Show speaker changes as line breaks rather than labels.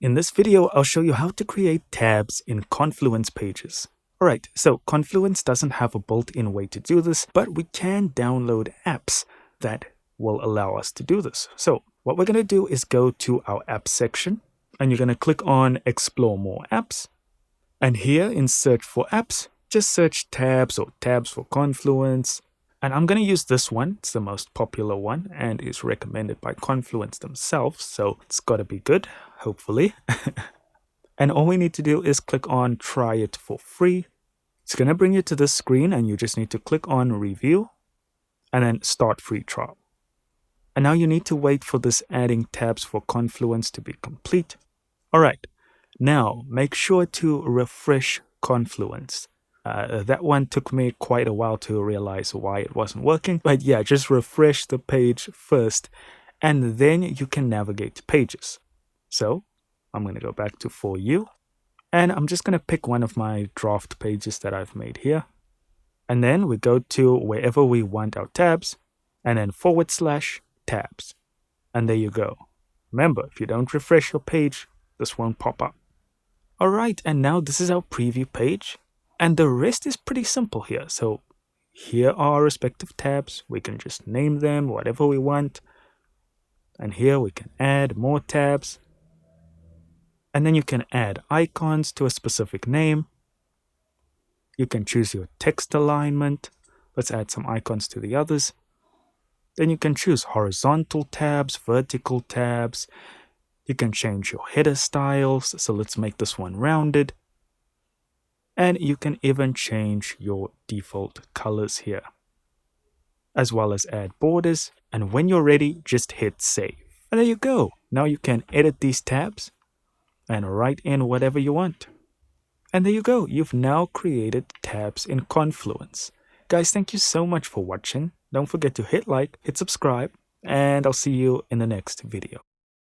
In this video, I'll show you how to create tabs in Confluence pages. Alright, so Confluence doesn't have a built-in way to do this, but we can download apps that will allow us to do this. So what we're going to do is go to our apps section, and you're going to click on Explore More Apps. And here in Search for Apps, just search tabs or tabs for Confluence. And I'm going to use this one. It's the most popular one and is recommended by Confluence themselves. So it's got to be good, hopefully. And all we need to do is click on Try It for Free. It's going to bring you to this screen and you just need to click on Review and then Start Free Trial. And now you need to wait for this Adding Tabs for Confluence to be complete. All right. Now make sure to refresh Confluence. That one took me quite a while to realize why it wasn't working. But yeah, just refresh the page first and then you can navigate to pages. So I'm going to go back to For You and I'm just going to pick one of my draft pages that I've made here. And then we go to wherever we want our tabs and then /tabs. And there you go. Remember, if you don't refresh your page, this won't pop up. All right, and now this is our preview page. And the rest is pretty simple here. So here are our respective tabs. We can just name them whatever we want. And here we can add more tabs. And then you can add icons to a specific name. You can choose your text alignment. Let's add some icons to the others. Then you can choose horizontal tabs, vertical tabs. You can change your header styles. So let's make this one rounded. And you can even change your default colors here, as well as add borders. And when you're ready, just hit save. And there you go. Now you can edit these tabs and write in whatever you want. And there you go. You've now created tabs in Confluence. Guys, thank you so much for watching. Don't forget to hit like, hit subscribe, and I'll see you in the next video.